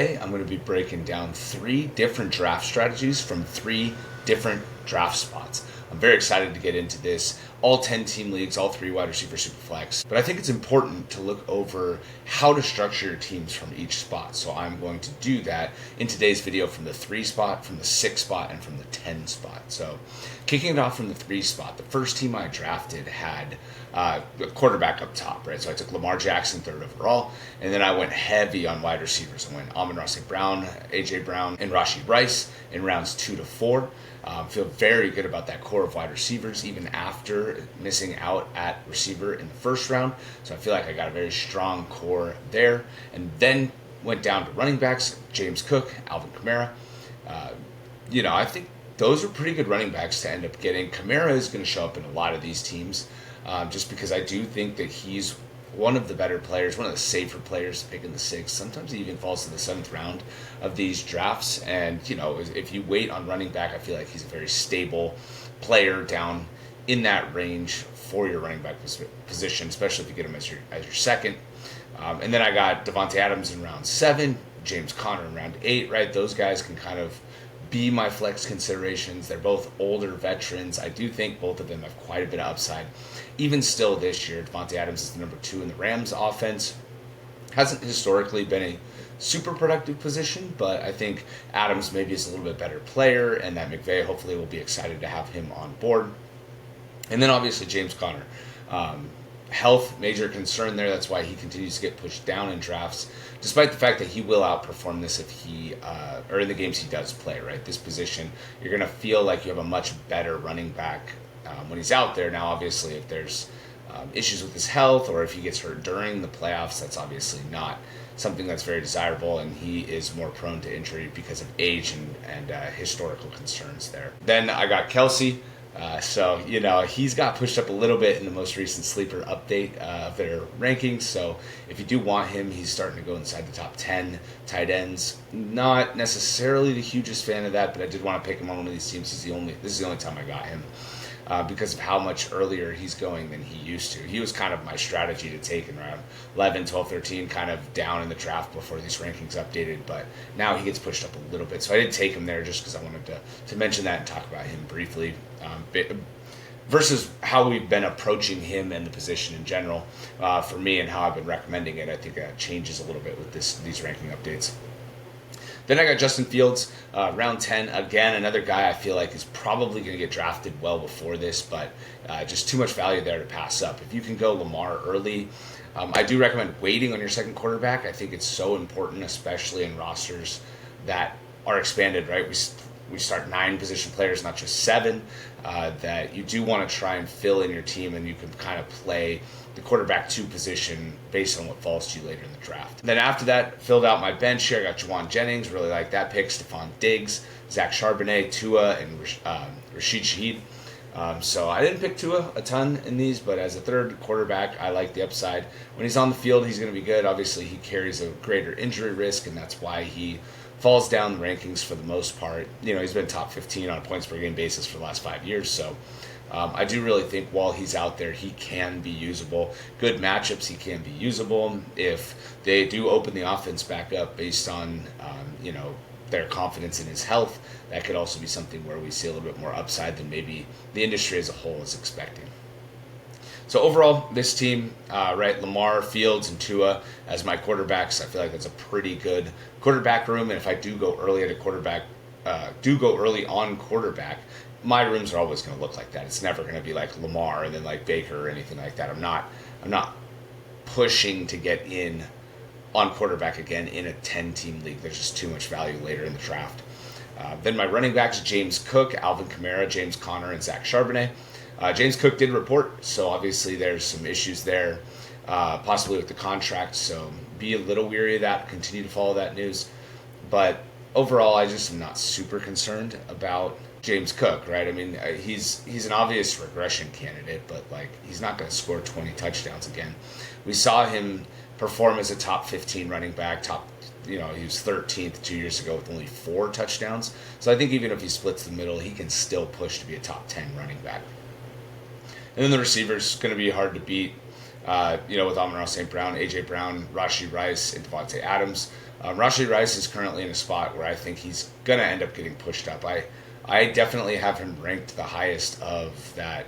Today, I'm going to be breaking down 3 different draft strategies from 3 different draft spots. I'm very excited to get into this. All 10 team leagues, all 3 wide receiver Superflex. But I think it's important to look over how to structure your teams from each spot. So I'm going to do that in today's video from the 3 spot, from the 6 spot, and from the 10 spot. So kicking it off from the 3 spot, the first team I drafted had a quarterback up top, right? So I took Lamar Jackson 3rd overall, and then I went heavy on wide receivers. I went Amon-Ra St. Brown, AJ Brown, and Rashee Rice in rounds 2 to 4. Feel very good about that core of wide receivers, even after missing out at receiver in the first round. So I feel like I got a very strong core there. And then went down to running backs, James Cook, Alvin Kamara. I think those are pretty good running backs to end up getting. Kamara is going to show up in a lot of these teams, just because I do think that he's one of the better players, one of the safer players to pick in the 6th. Sometimes he even falls to the 7th round of these drafts. And, if you wait on running back, I feel like he's a very stable player down in that range for your running back position, especially if you get him as your second. And then I got Davante Adams in round 7, James Conner in round 8, right? Those guys can kind of be my flex considerations. They're both older veterans. I do think both of them have quite a bit of upside. Even still this year, Davante Adams is the number 2 in the Rams offense. Hasn't historically been a super productive position, but I think Adams maybe is a little bit better player, and that McVay hopefully will be excited to have him on board. And then obviously James Conner. Health, major concern there. That's why he continues to get pushed down in drafts, despite the fact that he will outperform this if he, or in the games he does play, right? This position, you're going to feel like you have a much better running back when he's out there. Now, obviously, if there's issues with his health or if he gets hurt during the playoffs, that's obviously not something that's very desirable, and he is more prone to injury because of age and historical concerns there. Then I got Kelsey. He's got pushed up a little bit in the most recent sleeper update of their rankings. So if you do want him, he's starting to go inside the top 10 tight ends. Not necessarily the hugest fan of that, but I did want to pick him on one of these teams. This is the only time I got him because of how much earlier he's going than he used to. He was kind of my strategy to take in round 11, 12, 13, kind of down in the draft before these rankings updated, but now he gets pushed up a little bit. So I did take him there just because I wanted to mention that and talk about him briefly, versus how we've been approaching him and the position in general for me and how I've been recommending it. I think that changes a little bit with these ranking updates. Then I got Justin Fields, round 10. Again, another guy I feel like is probably going to get drafted well before this, but just too much value there to pass up. If you can go Lamar early, I do recommend waiting on your second quarterback. I think it's so important, especially in rosters that are expanded, right? We start 9 position players, not just 7, that you do want to try and fill in your team, and you can kind of play the quarterback 2 position based on what falls to you later in the draft. Then after that, filled out my bench here. I got Juwan Jennings, really like that pick, Stephon Diggs, Zach Charbonnet, Tua, and Rashid Shaheed. So I didn't pick Tua a ton in these, but as a 3rd quarterback, I like the upside. When he's on the field, he's going to be good. Obviously, he carries a greater injury risk, and that's why he falls down the rankings for the most part. He's been top 15 on a points per game basis for the last 5 years, so I do really think while he's out there, he can be usable. Good matchups, he can be usable. If they do open the offense back up based on, their confidence in his health, that could also be something where we see a little bit more upside than maybe the industry as a whole is expecting. So overall, this team, Lamar, Fields, and Tua as my quarterbacks, I feel like that's a pretty good quarterback room. And if I do go early at a quarterback, on quarterback, my rooms are always going to look like that. It's never going to be like Lamar and then like Baker or anything like that. I'm not pushing to get in on quarterback again in a 10-team league. There's just too much value later in the draft. Then my running backs, James Cook, Alvin Kamara, James Conner, and Zach Charbonnet. James Cook did report, so obviously there's some issues there, possibly with the contract, so be a little weary of that, continue to follow that news. But overall, I just am not super concerned about James Cook, right? I mean, he's an obvious regression candidate, but he's not going to score 20 touchdowns again. We saw him perform as a top 15 running back, he was 13th 2 years ago with only 4 touchdowns. So I think even if he splits the middle, he can still push to be a top 10 running back. And then the receivers going to be hard to beat, with Amon-Ra St. Brown, AJ Brown, Rashee Rice, and Davante Adams. Rashee Rice is currently in a spot where I think he's going to end up getting pushed up. I definitely have him ranked the highest of that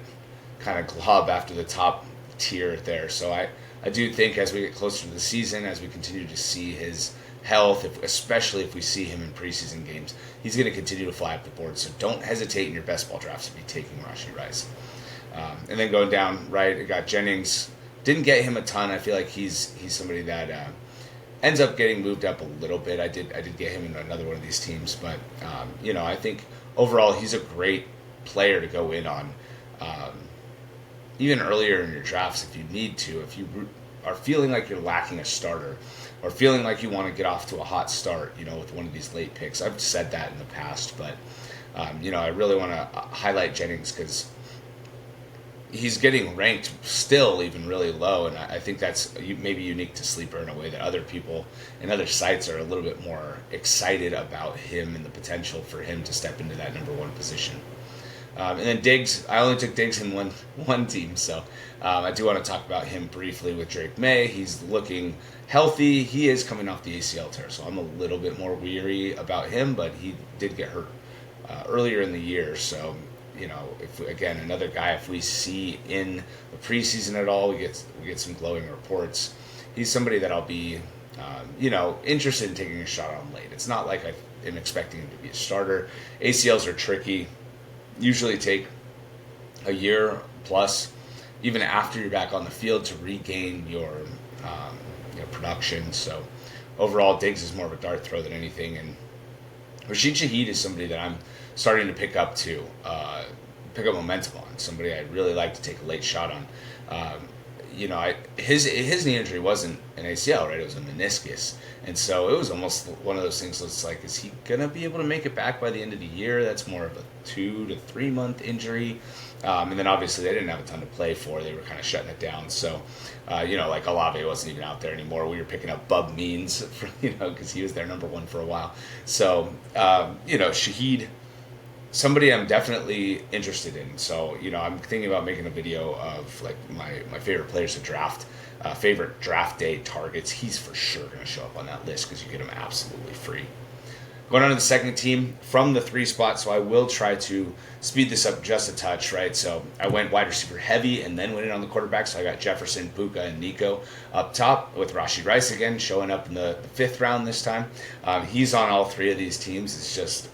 kind of club after the top tier there. So I do think as we get closer to the season, as we continue to see his health, especially if we see him in preseason games, he's going to continue to fly up the board. So don't hesitate in your best ball drafts to be taking Rashee Rice. And then going down right, I got Jennings. Didn't get him a ton. I feel like he's somebody that ends up getting moved up a little bit. I did get him in another one of these teams, but I think overall he's a great player to go in on. Even earlier in your drafts, if you need to, if you are feeling like you're lacking a starter, or feeling like you want to get off to a hot start, with one of these late picks. I've said that in the past, but I really want to highlight Jennings because he's getting ranked still even really low, and I think that's maybe unique to Sleeper in a way that other people and other sites are a little bit more excited about him and the potential for him to step into that number one position. And then Diggs, I only took Diggs in one team, so I do want to talk about him briefly with Drake Maye. He's looking healthy. He is coming off the ACL tear, so I'm a little bit more weary about him, but he did get hurt earlier in the year, so if again another guy, if we see in the preseason at all, we get some glowing reports. He's somebody that I'll be interested in taking a shot on late. It's not like I am expecting him to be a starter. ACLs are tricky. Usually take a year plus, even after you're back on the field, to regain your production. So overall, Diggs is more of a dart throw than anything, and Rashid Shaheed is somebody that I'm starting to pick up momentum on. Somebody I really like to take a late shot on. His knee injury wasn't an ACL, right? It was a meniscus, and so it was almost one of those things that's like, is he gonna be able to make it back by the end of the year? That's more of a 2 to 3 month injury, and then obviously they didn't have a ton to play for. They were kind of shutting it down. So, like Olave wasn't even out there anymore. We were picking up Bub Means, because he was their number one for a while. So, Shaheed, somebody I'm definitely interested in. So, I'm thinking about making a video of like my favorite players to draft, favorite draft day targets. He's for sure going to show up on that list because you get him absolutely free. Going on to the second team from the 3 spot, so I will try to speed this up just a touch, right? So I went wide receiver heavy and then went in on the quarterback. So I got Jefferson, Puka, and Nico up top with Rashee Rice again showing up in the 5th round this time. He's on all 3 of these teams. It's just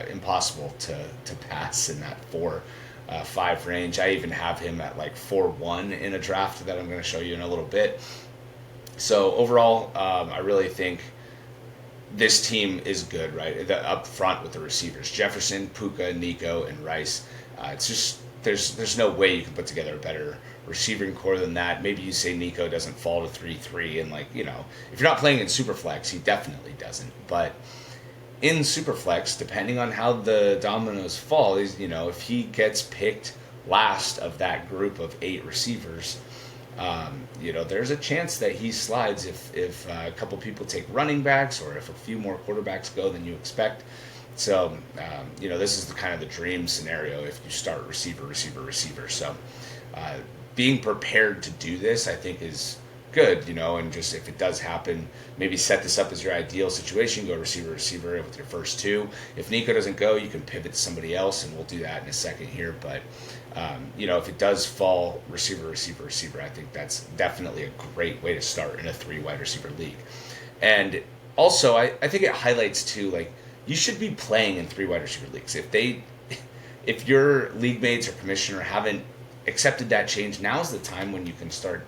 impossible to pass in that 4-5 range. I even have him at like 4-1 in a draft that I'm going to show you in a little bit. So overall, I really think this team is good, right? Up front with the receivers, Jefferson, Puka, Nico, and Rice. It's just there's no way you can put together a better receiving core than that. Maybe you say Nico doesn't fall to 3-3, and if you're not playing in Superflex, he definitely doesn't. But in Superflex, depending on how the dominoes fall, if he gets picked last of that group of 8 receivers, there's a chance that he slides if a couple people take running backs or if a few more quarterbacks go than you expect. So, this is the dream scenario if you start receiver. So, being prepared to do this, I think, is good, and just if it does happen, maybe set this up as your ideal situation. Go receiver with your first 2. If Nico doesn't go, you can pivot to somebody else, and we'll do that in a second here. But if it does fall receiver, I think that's definitely a great way to start in a 3 wide receiver league. And also, I think it highlights too, you should be playing in 3 wide receiver leagues. If your league mates or commissioner haven't accepted that change, now's the time when you can start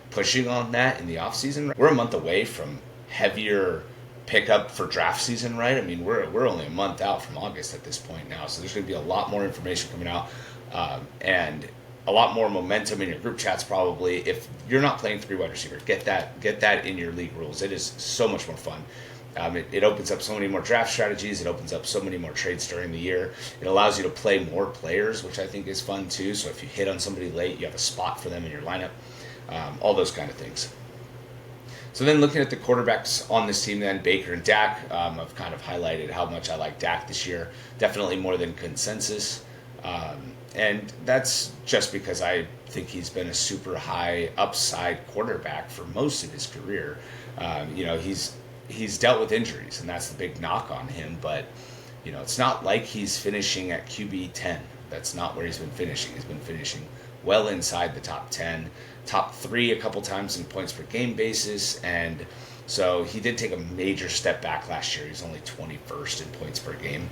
pushing on that in the off season. We're a month away from heavier pickup for draft season, right? I mean, we're only a month out from August at this point now, so there's going to be a lot more information coming out, and a lot more momentum in your group chats probably. If you're not playing 3 wide receiver, get that in your league rules. It is so much more fun. It opens up so many more draft strategies. It opens up so many more trades during the year. It allows you to play more players, which I think is fun too. So if you hit on somebody late, you have a spot for them in your lineup. All those kind of things. So then looking at the quarterbacks on this team then, Baker and Dak, I've kind of highlighted how much I like Dak this year, definitely more than consensus. And that's just because I think he's been a super high upside quarterback for most of his career. he's dealt with injuries, and that's the big knock on him. But it's not like he's finishing at QB 10. That's not where he's been finishing. He's been finishing well inside the top 10, top 3 a couple times in points per game basis, and so he did take a major step back last year. He's only 21st in points per game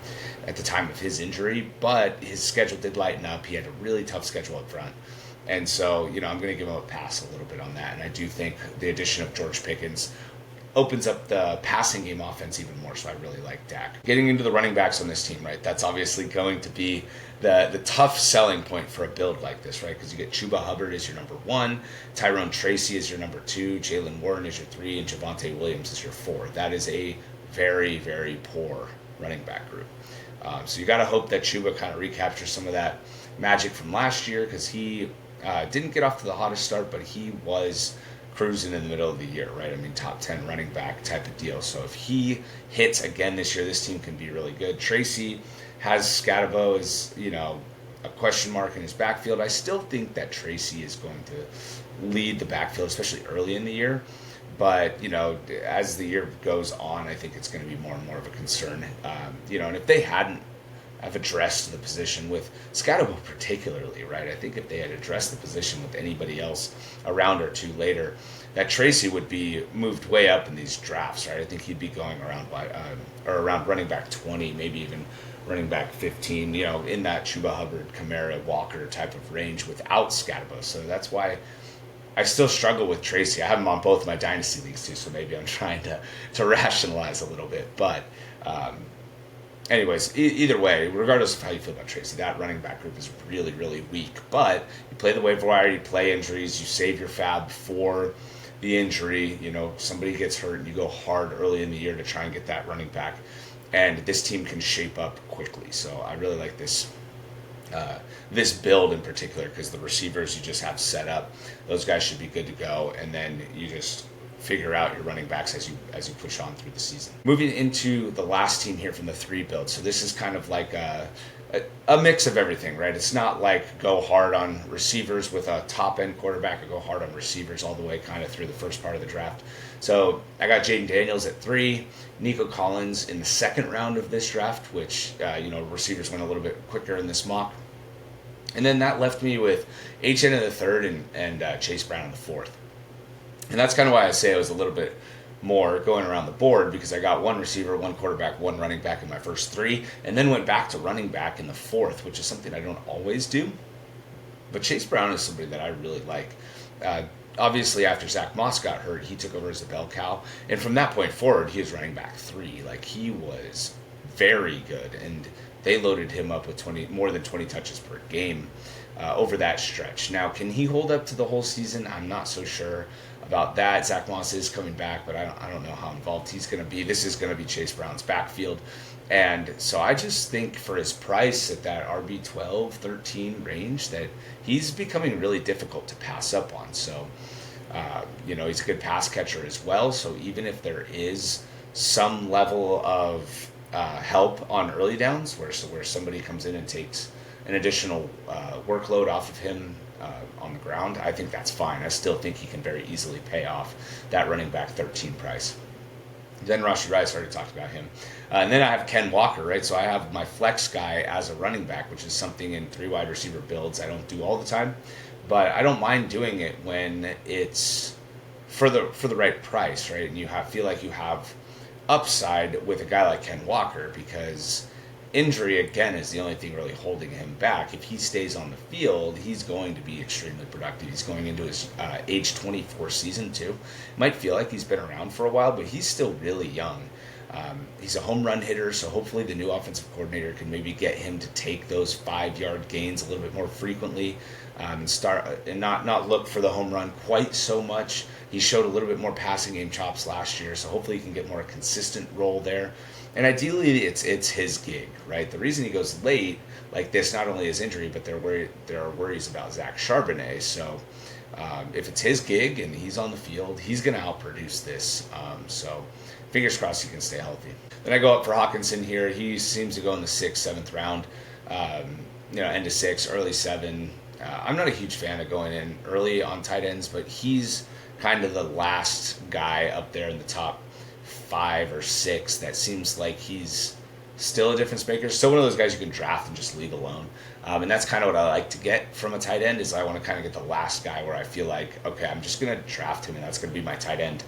at the time of his injury, but his schedule did lighten up. He had a really tough schedule up front. And so, I'm going to give him a pass a little bit on that. And I do think the addition of George Pickens opens up the passing game offense even more, so I really like Dak. Getting into the running backs on this team, right, that's obviously going to be the tough selling point for a build like this, right, because you get Chuba Hubbard as your number 1, Tyrone Tracy as your number 2, Jalen Warren as your 3, and Javonte Williams as your 4. That is a very, very poor running back group. So you got to hope that Chuba kind of recaptures some of that magic from last year, because he didn't get off to the hottest start, but he was cruising in the middle of the year, right? I mean, top 10 running back type of deal. So if he hits again this year, this team can be really good. Tracy has Scatabo as, a question mark in his backfield. I still think that Tracy is going to lead the backfield, especially early in the year. But, as the year goes on, I think it's going to be more and more of a concern. And if they hadn't have addressed the position with Scatabo particularly, right? I think if they had addressed the position with anybody else a round or two later, that Tracy would be moved way up in these drafts, right? I think he'd be going around around running back 20, maybe even running back 15, in that Chuba Hubbard, Kamara, Walker type of range without Scatabo. So that's why I still struggle with Tracy. I have him on both my dynasty leagues too, so maybe I'm trying to rationalize a little bit, but anyways, either way, regardless of how you feel about Tracy, that running back group is really, really weak. But you play the waiver wire, you play injuries, you save your fab for the injury. Somebody gets hurt and you go hard early in the year to try and get that running back. And this team can shape up quickly. So I really like this build in particular, because the receivers you just have set up, those guys should be good to go. And then you just figure out your running backs as you push on through the season. Moving into the last team here from the 3 build. So this is kind of like a mix of everything, right? It's not like go hard on receivers with a top-end quarterback or go hard on receivers all the way kind of through the first part of the draft. So I got Jayden Daniels at 3, Nico Collins in the second round of this draft, which, receivers went a little bit quicker in this mock. And then that left me with HN in the 3rd and Chase Brown in the 4th. And that's kind of why I say I was a little bit more going around the board, because I got 1 receiver, 1 quarterback, 1 running back in my first 3, and then went back to running back in the 4th, which is something I don't always do. But Chase Brown is somebody that I really like. Obviously, after Zach Moss got hurt, he took over as a bell cow. And from that point forward, he was running back 3. Like, he was very good. And they loaded him up with more than 20 touches per game over that stretch. Now, can he hold up to the whole season? I'm not so sure about that. Zach Moss is coming back, but I don't know how involved he's going to be. This is going to be Chase Brown's backfield. And so I just think for his price at that RB 12, 13 range, that he's becoming really difficult to pass up on. So, he's a good pass catcher as well. So even if there is some level of help on early downs where somebody comes in and takes an additional workload off of him on the ground, I think that's fine. I still think he can very easily pay off that running back 13 price. Then Rashee Rice, already talked about him. And then I have Ken Walker, right? So I have my flex guy as a running back, which is something in 3 wide receiver builds I don't do all the time. But I don't mind doing it when it's for the right price, right? And you feel like you have upside with a guy like Ken Walker, because injury, again, is the only thing really holding him back. If he stays on the field, he's going to be extremely productive. He's going into his age 24 season, too. Might feel like he's been around for a while, but he's still really young. He's a home run hitter, so hopefully the new offensive coordinator can maybe get him to take those 5-yard gains a little bit more frequently, and not look for the home run quite so much. He showed a little bit more passing game chops last year, so hopefully he can get more consistent role there. And ideally, it's his gig, right? The reason he goes late like this, not only is injury, but there are worries about Zach Charbonnet. So if it's his gig and he's on the field, he's going to outproduce this. So fingers crossed he can stay healthy. Then I go up for Hawkinson here. He seems to go in the 6th, 7th round, end of 6, early 7. I'm not a huge fan of going in early on tight ends, but he's kind of the last guy up there in the top 5 or 6 that seems like he's still a difference maker. Still one of those guys you can draft and just leave alone. And that's kind of what I like to get from a tight end is I want to kind of get the last guy where I feel like, okay, I'm just going to draft him and that's going to be my tight end.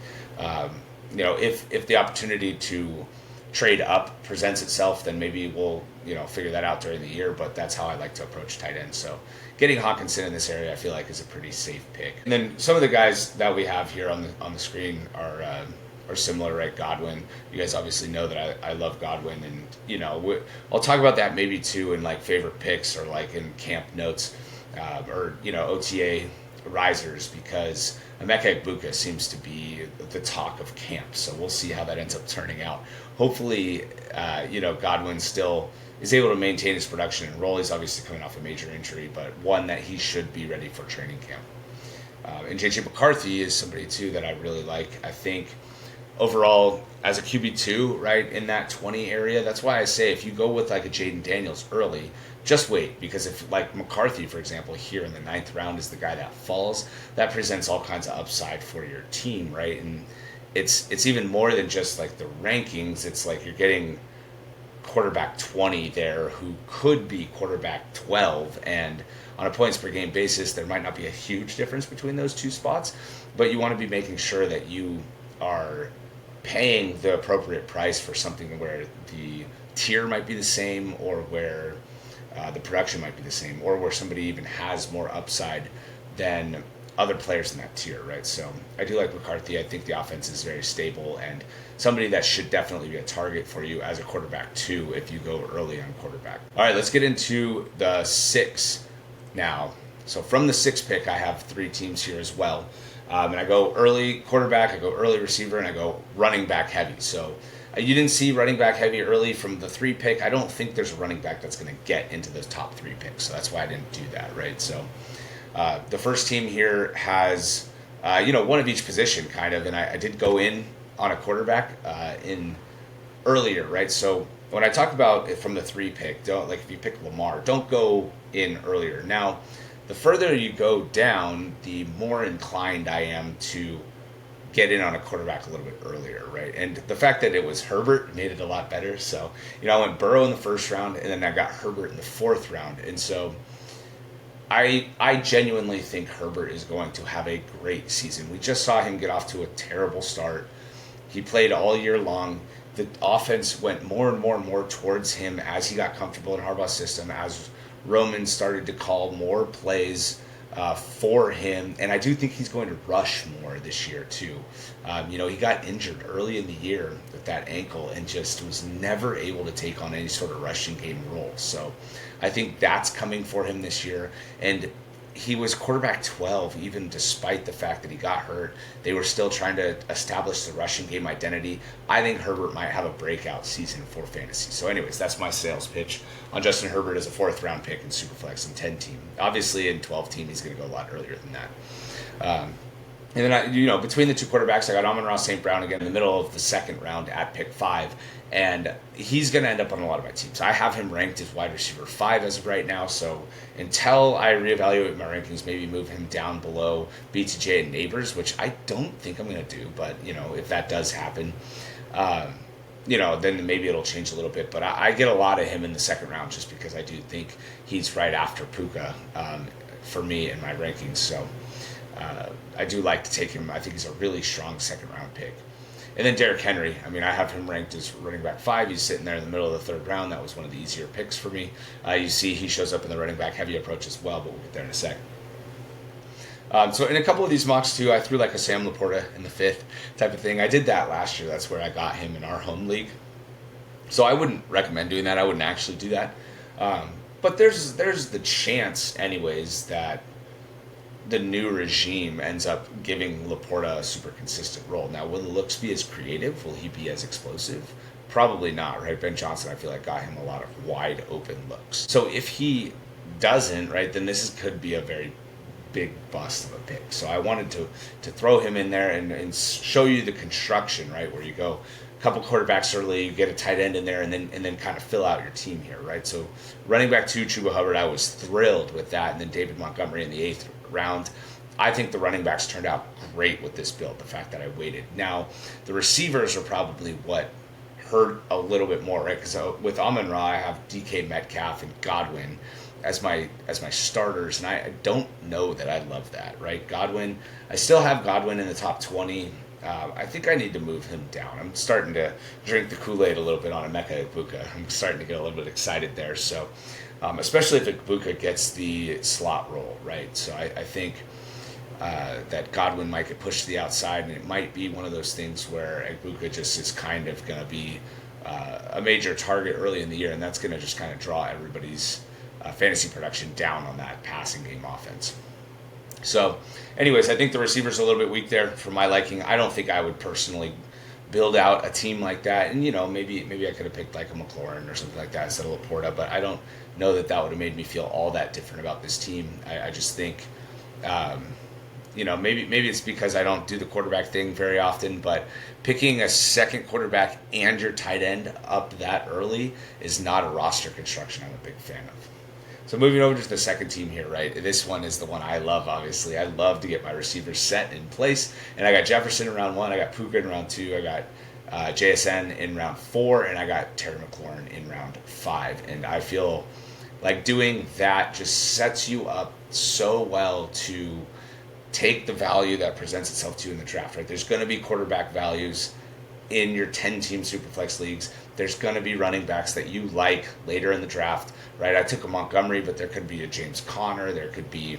If the opportunity to trade up presents itself, then maybe we'll, figure that out during the year, but that's how I like to approach tight end. So getting Hawkinson in this area, I feel like is a pretty safe pick. And then some of the guys that we have here on the screen are similar, right? Godwin. You guys obviously know that I love Godwin, and I'll talk about that maybe too in like favorite picks or like in camp notes or OTA risers, because Emeka Puka seems to be the talk of camp. So we'll see how that ends up turning out. Hopefully, Godwin still is able to maintain his production and role. He's obviously coming off a major injury, but one that he should be ready for training camp. And JJ McCarthy is somebody too that I really like. I think overall as a QB2, right, in that 20 area, that's why I say if you go with like a Jayden Daniels early, just wait, because if like McCarthy, for example, here in the 9th round is the guy that falls, that presents all kinds of upside for your team, right? And it's even more than just like the rankings. It's like you're getting quarterback 20 there who could be quarterback 12, and on a points per game basis there might not be a huge difference between those two spots, but you want to be making sure that you are paying the appropriate price for something where the tier might be the same, or where the production might be the same, or where somebody even has more upside than other players in that tier, right? So I do like McCarthy. I think the offense is very stable and somebody that should definitely be a target for you as a quarterback too if you go early on quarterback. All right, let's get into the 6 now. So from the 6th pick, I have 3 teams here as well. And I go early quarterback, I go early receiver, and I go running back heavy. So you didn't see running back heavy early from the 3 pick. I don't think there's a running back that's going to get into the top 3 picks. So that's why I didn't do that, right? So the first team here has, one of each position kind of. And I did go in on a quarterback in earlier, right? So when I talk about it from the 3 pick, don't, like if you pick Lamar, don't go in earlier. Now, the further you go down, the more inclined I am to get in on a quarterback a little bit earlier, right? And the fact that it was Herbert made it a lot better. So, I went Burrow in the 1st round, and then I got Herbert in the 4th round. And so I genuinely think Herbert is going to have a great season. We just saw him get off to a terrible start. He played all year long. The offense went more and more and more towards him as he got comfortable in Harbaugh's system, as Roman started to call more plays for him, and I do think he's going to rush more this year too. He got injured early in the year with that ankle and just was never able to take on any sort of rushing game role. So I think that's coming for him this year, and he was quarterback 12 even despite the fact that he got hurt. They were still trying to establish the rushing game identity. I think Herbert might have a breakout season for fantasy. So anyways, that's my sales pitch on Justin Herbert as a 4th round pick in Superflex and 10 team. Obviously in 12 team he's going to go a lot earlier than that. And then, between the 2 quarterbacks, I got Amon-Ra St. Brown again in the middle of the 2nd round at pick 5. And he's going to end up on a lot of my teams. I have him ranked as wide receiver 5 as of right now. So until I reevaluate my rankings, maybe move him down below BTJ and Neighbors, which I don't think I'm going to do. But, if that does happen, then maybe it'll change a little bit. But I get a lot of him in the 2nd round just because I do think he's right after Puka for me in my rankings. So I do like to take him. I think he's a really strong 2nd round pick. And then Derrick Henry, I have him ranked as running back 5. He's sitting there in the middle of the 3rd round. That was one of the easier picks for me. You see he shows up in the running back heavy approach as well, but we'll get there in a sec. So in a couple of these mocks too, I threw like a Sam Laporta in the 5th type of thing. I did that last year. That's where I got him in our home league. So I wouldn't recommend doing that. I wouldn't actually do that. But there's the chance anyways that the new regime ends up giving Laporta a super consistent role. Now, will the looks be as creative? Will he be as explosive? Probably not, right? Ben Johnson, I feel like, got him a lot of wide open looks. So if he doesn't, right, then this could be a very big bust of a pick. So I wanted to throw him in there and show you the construction, right, where you go a couple quarterbacks early, you get a tight end in there, and then kind of fill out your team here, right? So running back 2, Chuba Hubbard, I was thrilled with that, and then David Montgomery in the 8th round. I think the running backs turned out great with this build, the fact that I waited. Now, the receivers are probably what hurt a little bit more, right? Because with Amon-Ra, I have DK Metcalf and Godwin as my starters, and I don't know that I love that, right? Godwin, I still have Godwin in the top 20. I think I need to move him down. I'm starting to drink the Kool-Aid a little bit on Emeka Puka. I'm starting to get a little bit excited there. So, especially if Puka gets the slot role, right? So I think that Godwin might get pushed to the outside, and it might be one of those things where Puka just is kind of going to be a major target early in the year, and that's going to just kind of draw everybody's fantasy production down on that passing game offense. So, anyways, I think the receivers are a little bit weak there for my liking. I don't think I would personally build out a team like that. And, maybe I could have picked like a McLaurin or something like that instead of Laporta, but I don't know that would have made me feel all that different about this team. I just think, maybe it's because I don't do the quarterback thing very often, but picking a second quarterback and your tight end up that early is not a roster construction I'm a big fan of. So moving over to the second team here, right? This one is the one I love, obviously. I love to get my receivers set in place. And I got Jefferson in round 1. I got Puka in round 2. I got JSN in round 4. And I got Terry McLaurin in round 5. And I feel like doing that just sets you up so well to take the value that presents itself to you in the draft, right? There's going to be quarterback values in your 10-team Superflex leagues. There's going to be running backs that you like later in the draft, right? I took a Montgomery, but there could be a James Conner. There could be,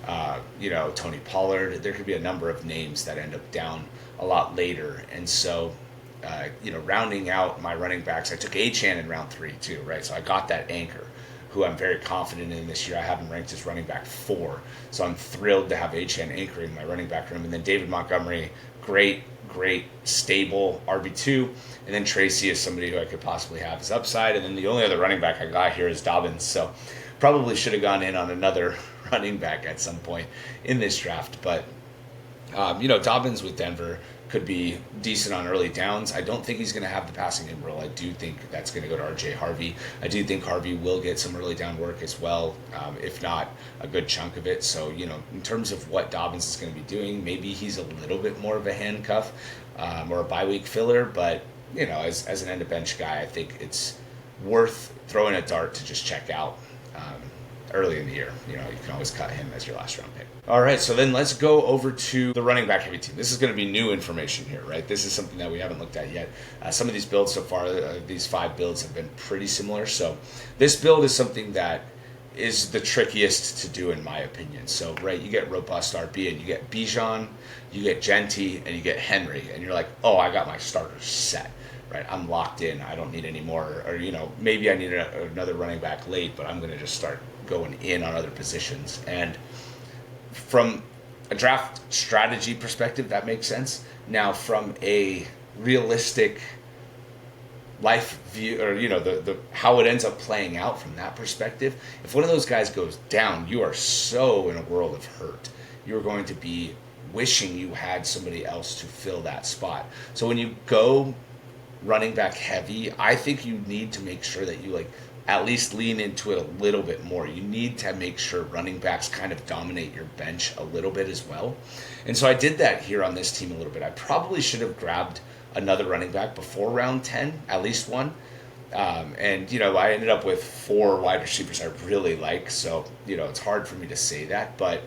Tony Pollard. There could be a number of names that end up down a lot later. And so, rounding out my running backs, I took Achane in round 3 too, right? So I got that anchor, who I'm very confident in this year. I have him ranked as running back 4. So I'm thrilled to have Achane anchoring my running back room. And then David Montgomery, great, stable RB2. And then Tracy is somebody who I could possibly have as upside. And then the only other running back I got here is Dobbins. So probably should have gone in on another running back at some point in this draft. But, Dobbins with Denver could be decent on early downs. I don't think he's going to have the passing game role. I do think that's going to go to RJ Harvey. I do think Harvey will get some early down work as well, if not a good chunk of it. So, in terms of what Dobbins is going to be doing, maybe he's a little bit more of a handcuff or a bye-week filler. But, as an end-of-bench guy, I think it's worth throwing a dart to just check out early in the year. You can always cut him as your last round pick. All right, so then let's go over to the running back heavy team. This is going to be new information here, right? This is something that we haven't looked at yet. Some of these builds so far, these 5 builds have been pretty similar. So this build is something that is the trickiest to do in my opinion. So, right, you get robust RB and you get Bijan, you get Genty, and you get Henry. And you're like, oh, I got my starters set. Right, I'm locked in. I don't need any more. Or, maybe I need another running back late, but I'm going to just start going in on other positions. And from a draft strategy perspective, that makes sense. Now, from a realistic life view, or the how it ends up playing out from that perspective, if one of those guys goes down, you are so in a world of hurt. You're going to be wishing you had somebody else to fill that spot. So when you go running back heavy, I think you need to make sure that you at least lean into it a little bit more. You need to make sure running backs kind of dominate your bench a little bit as well. And so I did that here on this team a little bit. I probably should have grabbed another running back before round 10, at least one. I ended up with 4 wide receivers I really like. So, it's hard for me to say that, but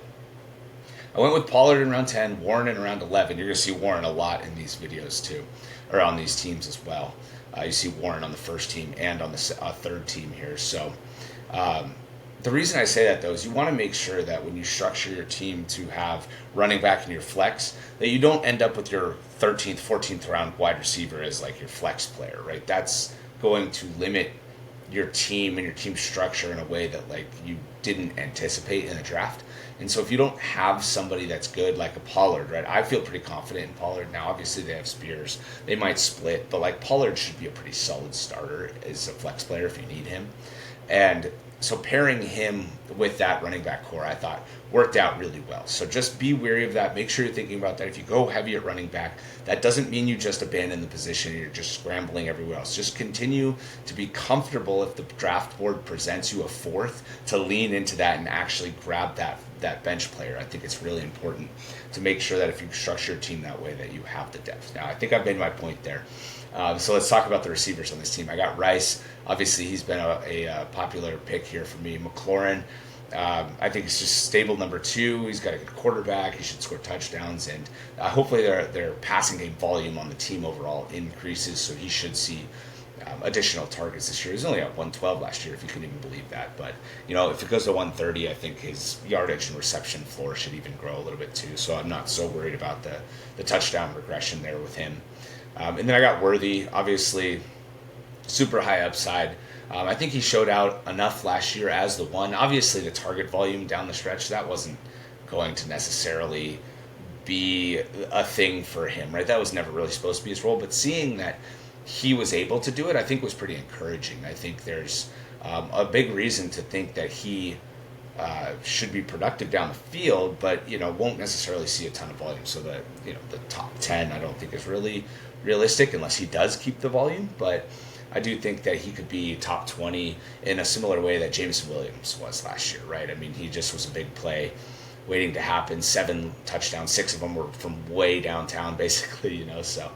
I went with Pollard in round 10, Warren in round 11. You're going to see Warren a lot in these videos too, or on these teams as well. You see Warren on the first team and on the third team here. So the reason I say that, though, is you want to make sure that when you structure your team to have running back in your flex, that you don't end up with your 13th, 14th round wide receiver as your flex player, right? That's going to limit your team and your team structure in a way that you didn't anticipate in the draft. And so if you don't have somebody that's good, like a Pollard, right? I feel pretty confident in Pollard. Now, obviously, they have Spears. They might split, but Pollard should be a pretty solid starter as a flex player if you need him. And So pairing him with that running back core, I thought worked out really well. So just be wary of that. Make sure you're thinking about that. If you go heavy at running back, that doesn't mean you just abandon the position and you're just scrambling everywhere else. Just continue to be comfortable if the draft board presents you a fourth to lean into that and actually grab that bench player. I think it's really important to make sure that if you structure your team that way that you have the depth. Now, I think I've made my point there. So let's talk about the receivers on this team. I got Rice. Obviously, he's been a popular pick here for me. McLaurin, I think he's just stable number 2. He's got a good quarterback. He should score touchdowns. And hopefully their passing game volume on the team overall increases, so he should see additional targets this year. He was only at 112 last year, if you can even believe that. But, if it goes to 130, I think his yardage and reception floor should even grow a little bit too. So I'm not so worried about the touchdown regression there with him. And then I got Worthy, obviously super high upside. I think he showed out enough last year as the one. Obviously, the target volume down the stretch, that wasn't going to necessarily be a thing for him, right? That was never really supposed to be his role. But seeing that he was able to do it, I think was pretty encouraging. I think there's a big reason to think that he should be productive down the field, but won't necessarily see a ton of volume. So the top 10 I don't think is really realistic unless he does keep the volume. But I do think that he could be top 20 in a similar way that Jameson Williams was last year, right? I mean, he just was a big play waiting to happen. 7 touchdowns, 6 of them were from way downtown, basically. So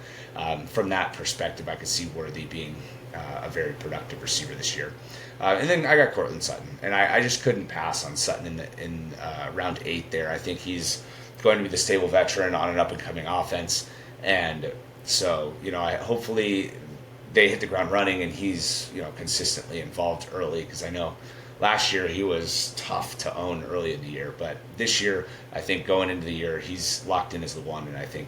from that perspective, I could see Worthy being a very productive receiver this year. And then I got Cortland Sutton, and I just couldn't pass on Sutton in round 8 there. I think he's going to be the stable veteran on an up-and-coming offense, and so hopefully they hit the ground running and he's consistently involved early, because I know last year he was tough to own early in the year, but this year I think going into the year he's locked in as the one, and I think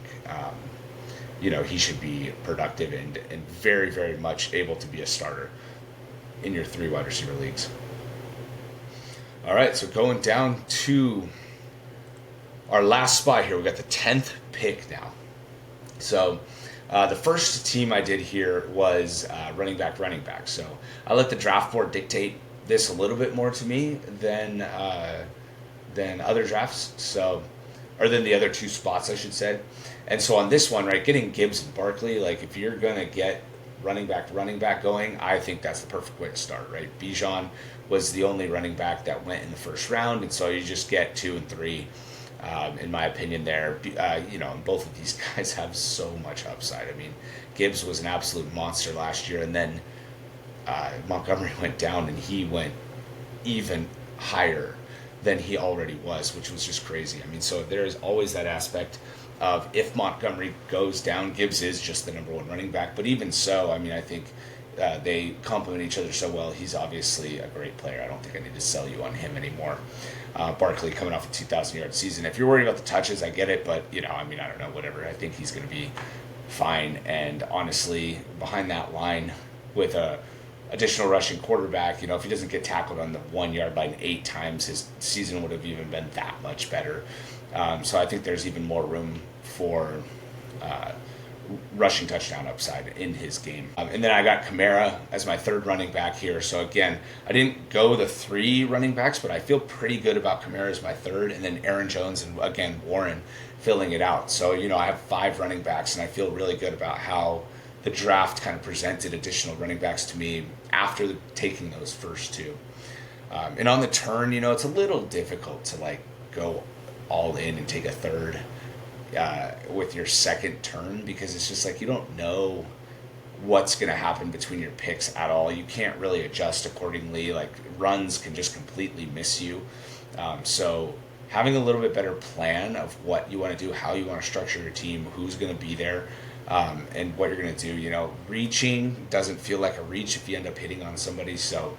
he should be productive and very, very much able to be a starter in your 3 wide receiver leagues. All right, so going down to our last spot here, we got the 10th pick now. So the first team I did here was running back. So I let the draft board dictate this a little bit more to me than other drafts. Or than the other 2 spots, I should say. And so on this one, right, getting Gibbs and Barkley, like if you're going to get running back going, I think that's the perfect way to start, right? Bijan was the only running back that went in the first round, and so you just get 2 and 3, in my opinion there. And both of these guys have so much upside. I mean, Gibbs was an absolute monster last year, and then Montgomery went down, and he went even higher than he already was, which was just crazy. I mean, so there is always that aspect of if Montgomery goes down, Gibbs is just the number 1 running back. But even so, I mean, I think they complement each other so well. He's obviously a great player. I don't think I need to sell you on him anymore. Barkley coming off a 2,000-yard season. If you're worried about the touches, I get it. But, I don't know, whatever. I think he's going to be fine. And honestly, behind that line with a additional rushing quarterback, if he doesn't get tackled on the 1-yard line 8 times, his season would have even been that much better. So I think there's even more room for rushing touchdown upside in his game. And then I got Kamara as my 3rd running back here. So again, I didn't go the 3 running backs, but I feel pretty good about Kamara as my 3rd, and then Aaron Jones and again Warren filling it out. So I have 5 running backs, and I feel really good about how the draft kind of presented additional running backs to me after taking those first 2. And on the turn, it's a little difficult to go all in and take a 3rd with your 2nd turn, because it's just you don't know what's going to happen between your picks at all. You can't really adjust accordingly. Runs can just completely miss you. So having a little bit better plan of what you want to do, how you want to structure your team, who's going to be there, and what you're going to do. Reaching doesn't feel like a reach if you end up hitting on somebody. So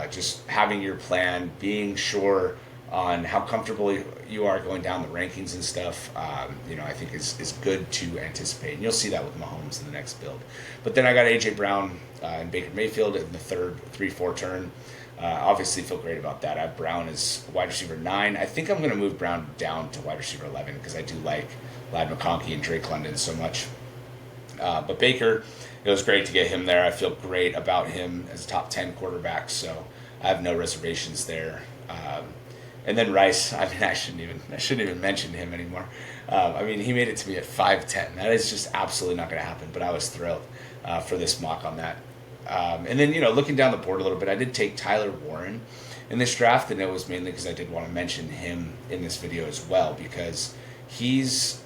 just having your plan, being sure on how comfortable you are going down the rankings and stuff, I think is good to anticipate. And you'll see that with Mahomes in the next build. But then I got A.J. Brown and Baker Mayfield in the 3-4 turn. Obviously feel great about that. I have Brown as wide receiver 9. I think I'm going to move Brown down to wide receiver 11 because I do like Ladd McConkey and Drake London so much. But Baker, it was great to get him there. I feel great about him as a top 10 quarterback. So I have no reservations there. And then Rice, I mean, I shouldn't even mention him anymore. I mean, he made it to me at 5'10". That is just absolutely not going to happen. But I was thrilled for this mock on that. And then, looking down the board a little bit, I did take Tyler Warren in this draft, and it was mainly because I did want to mention him in this video as well, because he's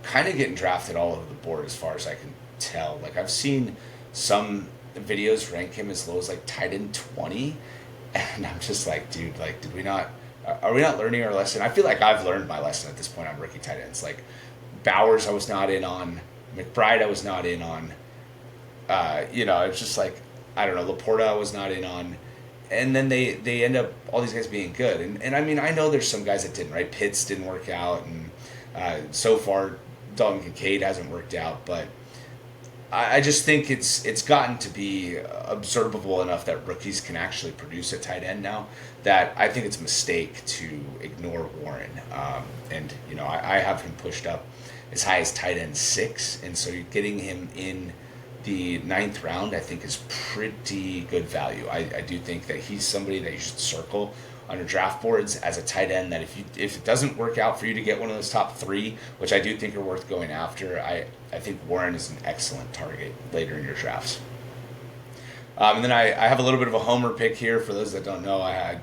kind of getting drafted all over the board as far as I can tell. Like, I've seen some videos rank him as low as like tight end 20, and I'm just like, dude, like, are we not learning our lesson? I feel like I've learned my lesson at this point on rookie tight ends. Like, Bowers I was not in on, McBride I was not in on, it's just like, I don't know, Laporta I was not in on. And then they end up, all these guys being good. And I mean, I know there's some guys that didn't, right? Pitts didn't work out, and so far Dalton Kincaid hasn't worked out, but I just think it's gotten to be observable enough that rookies can actually produce a tight end now that I think it's a mistake to ignore Warren. And I have him pushed up as high as tight end 6, and so you're getting him in the 9th round, I think, is pretty good value. I do think that he's somebody that you should circle on your draft boards as a tight end, that if it doesn't work out for you to get one of those top 3, which I do think are worth going after, I think Warren is an excellent target later in your drafts. And then I have a little bit of a homer pick here. For those that don't know, I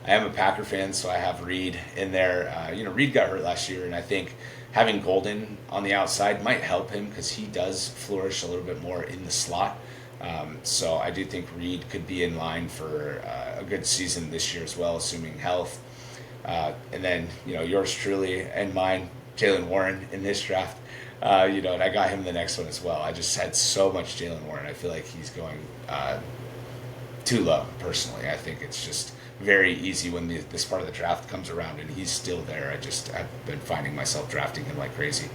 am a Packer fan, so I have Reed in there. Reed got hurt last year, and I think having Golden on the outside might help him because he does flourish a little bit more in the slot. So I do think Reed could be in line for a good season this year as well, assuming health. And then, yours truly and mine, Jaylen Warren in this draft. And I got him the next one as well. I just had so much Jaylen Warren. I feel like he's going too low, personally. I think it's just very easy when this part of the draft comes around and he's still there. I've been finding myself drafting him like crazy.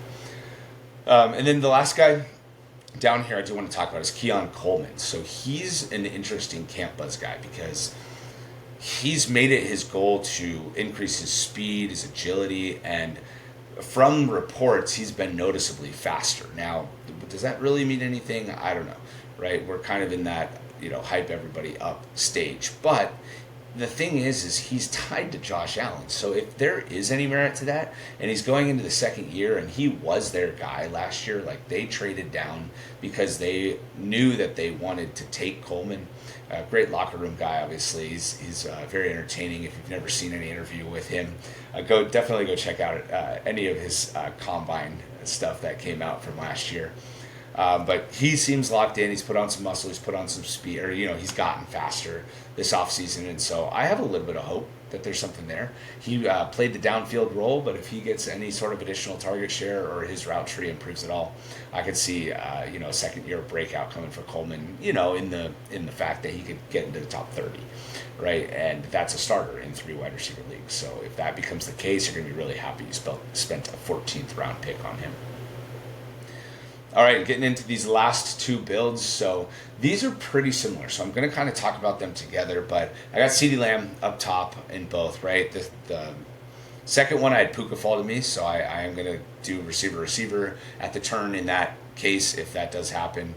And then the last guy down here I do want to talk about is Keon Coleman. So he's an interesting camp buzz guy because he's made it his goal to increase his speed, his agility, and from reports, he's been noticeably faster. Now, does that really mean anything? I don't know, right? We're kind of in that, hype everybody up stage. But the thing is he's tied to Josh Allen. So if there is any merit to that, and he's going into the second year, and he was their guy last year, like they traded down because they knew that they wanted to take Coleman. A great locker room guy, obviously. He's very entertaining. If you've never seen any interview with him, definitely go check out any of his combine stuff that came out from last year. But he seems locked in. He's put on some muscle. He's put on some speed. Or, he's gotten faster this offseason. And so I have a little bit of hope that there's something there. He played the downfield role, but if he gets any sort of additional target share or his route tree improves at all, I could see a second-year breakout coming for Coleman, in the fact that he could get into the top 30, right? And that's a starter in 3 wide receiver leagues. So if that becomes the case, you're going to be really happy you spent a 14th round pick on him. All right, getting into these last 2 builds. So these are pretty similar. So I'm going to kind of talk about them together. But I got CeeDee Lamb up top in both, right? The second one, I had Puka fall to me. So I am going to do receiver at the turn in that case, if that does happen.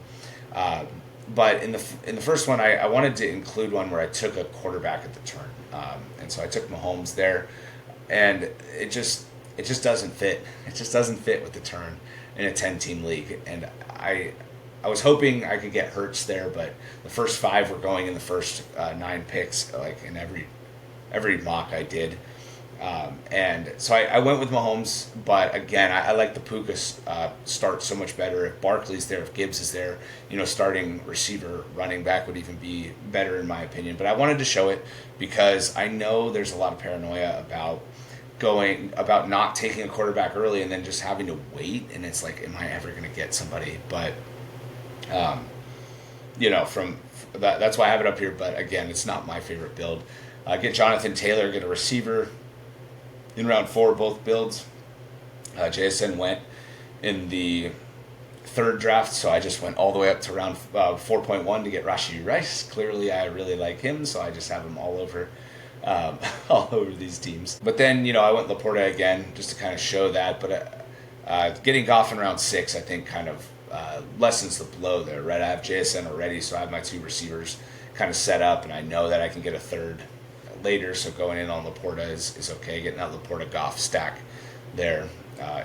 But in the first one, I wanted to include one where I took a quarterback at the turn. And so I took Mahomes there. And it just doesn't fit. It just doesn't fit with the turn in a 10-team league. And I was hoping I could get Hurts there, but the first 5 were going in the first 9 picks, like in every mock I did. And so I went with Mahomes, but again, I like the Puka start so much better. If Barkley's there, if Gibbs is there, starting receiver, running back would even be better in my opinion. But I wanted to show it because I know there's a lot of paranoia about not taking a quarterback early and then just having to wait, and it's like, am I ever going to get somebody? But from that's why I have it up here. But again, it's not my favorite build. Get Jonathan Taylor, get a receiver in round 4, both builds. JSN went in the 3rd draft, so I just went all the way up to round 4.1 to get Rashee Rice. Clearly, I really like him, so I just have him all over these teams. But then, I went Laporta again just to kind of show that. But getting Goff in round 6, I think, kind of lessens the blow there, right? I have JSN already, so I have my 2 receivers kind of set up, and I know that I can get a third later, so going in on Laporta is okay. Getting that Laporta-Goff stack there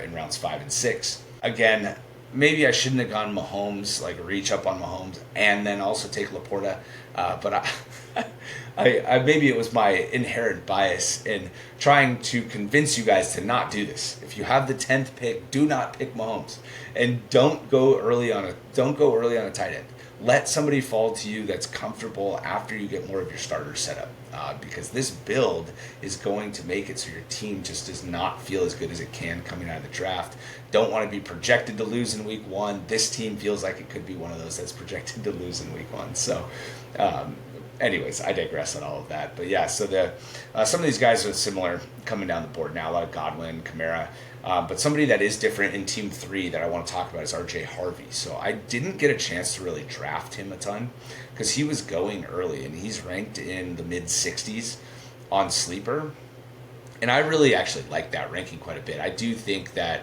in rounds 5 and 6. Again, maybe I shouldn't have gone Mahomes, like reach up on Mahomes, and then also take Laporta, but I maybe it was my inherent bias in trying to convince you guys to not do this. If you have the 10th pick, do not pick Mahomes, and don't go early on a tight end. Let somebody fall to you that's comfortable after you get more of your starters set up, because this build is going to make it so your team just does not feel as good as it can coming out of the draft. Don't want to be projected to lose in week 1. This team feels like it could be one of those that's projected to lose in week 1. So anyways, I digress on all of that. But yeah, so some of these guys are similar coming down the board now. A lot of Godwin, Kamara. But somebody that is different in Team 3 that I want to talk about is RJ Harvey. So I didn't get a chance to really draft him a ton because he was going early, and he's ranked in the mid-60s on Sleeper. And I really actually like that ranking quite a bit. I do think that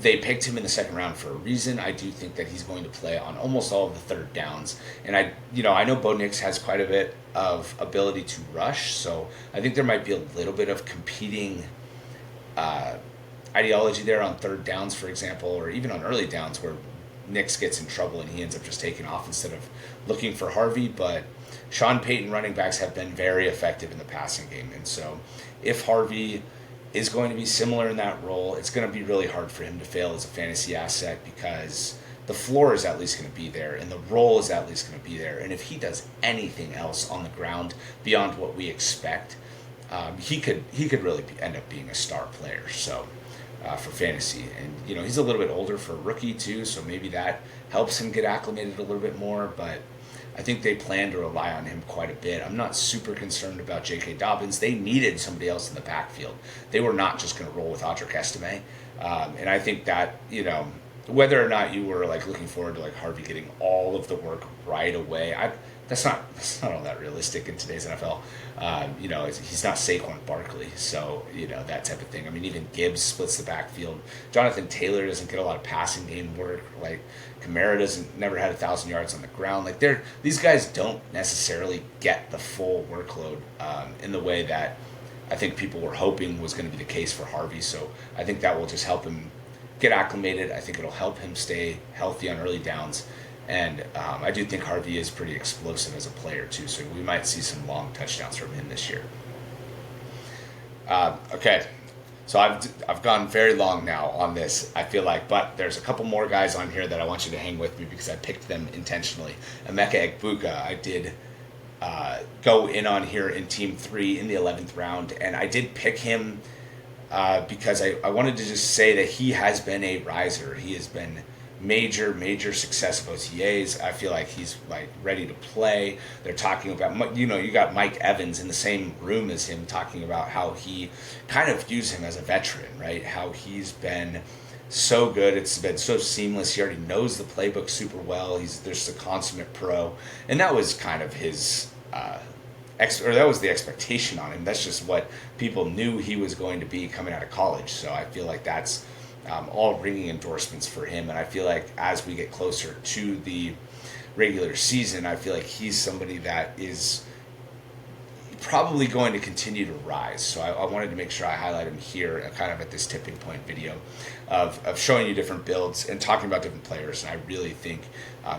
they picked him in the second round for a reason. I do think that he's going to play on almost all of the third downs. And I know Bo Nix has quite a bit of ability to rush, so I think there might be a little bit of competing ideology there on third downs, for example, or even on early downs where Nix gets in trouble and he ends up just taking off instead of looking for Harvey. But Sean Payton running backs have been very effective in the passing game, and so if Harvey is going to be similar in that role, it's going to be really hard for him to fail as a fantasy asset because the floor is at least going to be there and the role is at least going to be there. And if he does anything else on the ground beyond what we expect, he could really end up being a star player. So for fantasy, and he's a little bit older for a rookie too, so maybe that helps him get acclimated a little bit more. But I think they plan to rely on him quite a bit. I'm not super concerned about J.K. Dobbins. They needed somebody else in the backfield. They were not just going to roll with Audric Estime. And I think that, whether or not you were like looking forward to like Harvey getting all of the work right away, that's not all that realistic in today's NFL. He's not Saquon Barkley, so that type of thing. I mean, even Gibbs splits the backfield. Jonathan Taylor doesn't get a lot of passing game work. Like Kamara never had 1,000 yards on the ground. Like these guys don't necessarily get the full workload in the way that I think people were hoping was going to be the case for Harvey. So I think that will just help him get acclimated. I think it'll help him stay healthy on early downs. And I do think Harvey is pretty explosive as a player too, so we might see some long touchdowns from him this year. Okay, so I've gone very long now on this, I feel like, but there's a couple more guys on here that I want you to hang with me because I picked them intentionally. Emeka Egbuka, I did go in on here in Team 3 in the 11th round, and I did pick him because I wanted to just say that he has been a riser. He has been major success of OTAs. I feel like he's like ready to play. They're talking about, you got Mike Evans in the same room as him talking about how he kind of views him as a veteran, right? How he's been so good. It's been so seamless. He already knows the playbook super well. He's just a consummate pro. And that was kind of his, that was the expectation on him. That's just what people knew he was going to be coming out of college. So I feel like that's all ringing endorsements for him. And I feel like as we get closer to the regular season, I feel like he's somebody that is probably going to continue to rise. So I wanted to make sure I highlight him here kind of at this tipping point video of showing you different builds and talking about different players. And I really think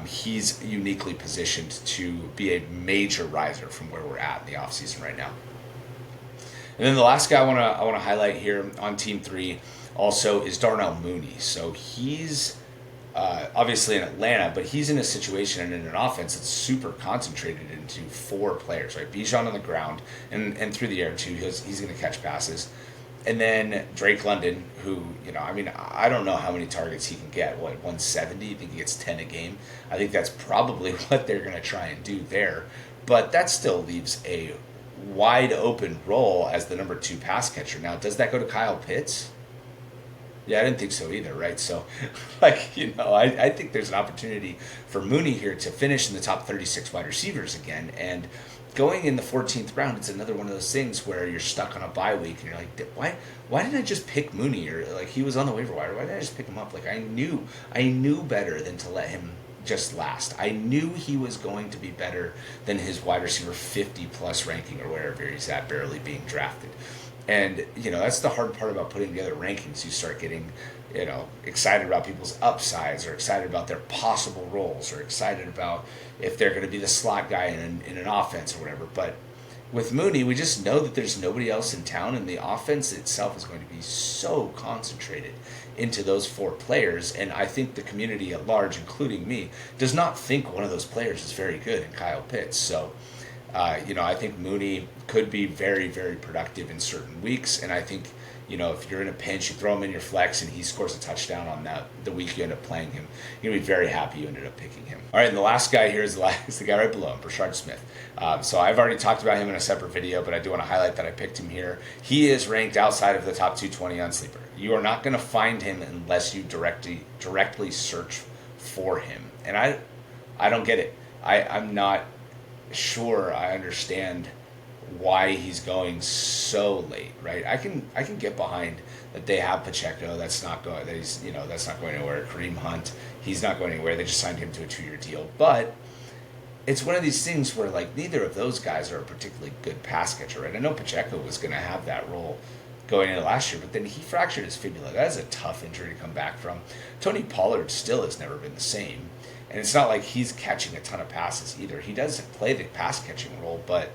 he's uniquely positioned to be a major riser from where we're at in the offseason right now. And then the last guy I want to highlight here on Team 3 also is Darnell Mooney. So he's obviously in Atlanta, but he's in a situation and in an offense that's super concentrated into 4 players, right? Bijan on the ground and through the air too. He's going to catch passes. And then Drake London, who, I don't know how many targets he can get. 170? You think he gets 10 a game? I think that's probably what they're going to try and do there. But that still leaves a wide open role as the number 2 pass catcher. Now, does that go to Kyle Pitts? Yeah, I didn't think so either, right? So, like, I think there's an opportunity for Mooney here to finish in the top 36 wide receivers again. And going in the 14th round, it's another one of those things where you're stuck on a bye week and you're like, why didn't I just pick Mooney? Or like, he was on the waiver wire. Why didn't I just pick him up? Like, I knew better than to let him just last. I knew he was going to be better than his wide receiver 50 plus ranking or wherever he's at, barely being drafted. And, that's the hard part about putting together rankings. You start getting, excited about people's upsides, or excited about their possible roles, or excited about if they're going to be the slot guy in an offense or whatever. But with Mooney, we just know that there's nobody else in town, and the offense itself is going to be so concentrated into those 4 players. And I think the community at large, including me, does not think one of those players is very good in Kyle Pitts. So, I think Mooney could be very, very productive in certain weeks. And I think, if you're in a pinch, you throw him in your flex and he scores a touchdown on the week you end up playing him, you're going to be very happy you ended up picking him. All right, and the last guy here is the guy right below him, Brashard Smith. So I've already talked about him in a separate video, but I do want to highlight that I picked him here. He is ranked outside of the top 220 on Sleeper. You are not going to find him unless you directly search for him. And I don't get it. I'm not sure I understand why he's going so late, right? I can get behind that they have Pacheco. That's not going anywhere. Kareem Hunt, he's not going anywhere. They just signed him to a 2-year deal. But it's one of these things where, like, neither of those guys are a particularly good pass catcher, right? I know Pacheco was going to have that role going into last year, but then he fractured his fibula. That is a tough injury to come back from. Tony Pollard still has never been the same. And it's not like he's catching a ton of passes either. He does play the pass-catching role, but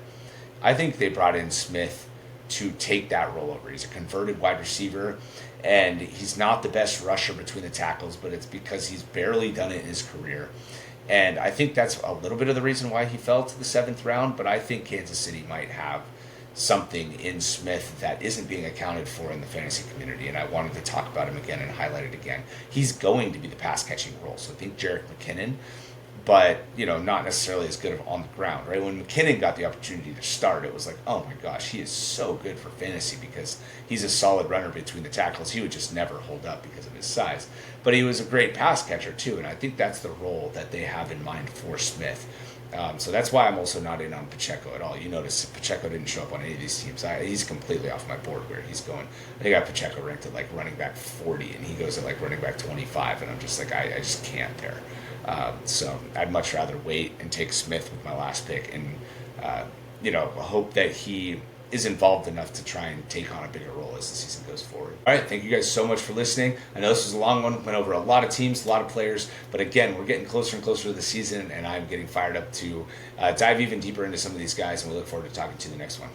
I think they brought in Smith to take that role over. He's a converted wide receiver, and he's not the best rusher between the tackles, but it's because he's barely done it in his career. And I think that's a little bit of the reason why he fell to the 7th round, but I think Kansas City might have something in Smith that isn't being accounted for in the fantasy community, and I wanted to talk about him again and highlight it again. He's going to be the pass-catching role, so I think Jerick McKinnon, but, not necessarily as good on the ground, right? When McKinnon got the opportunity to start, it was like, oh my gosh, he is so good for fantasy because he's a solid runner between the tackles. He would just never hold up because of his size. But he was a great pass catcher too, and I think that's the role that they have in mind for Smith. So that's why I'm also not in on Pacheco at all. You notice Pacheco didn't show up on any of these teams. He's completely off my board where he's going. I think I got Pacheco ranked at like running back 40, and he goes at like running back 25, and I'm just like, I just can't there. So I'd much rather wait and take Smith with my last pick and, hope that he is involved enough to try and take on a bigger role as the season goes forward. All right, thank you guys so much for listening. I know this was a long one, went over a lot of teams, a lot of players, but again, we're getting closer and closer to the season, and I'm getting fired up to dive even deeper into some of these guys, and we look forward to talking to you in the next one.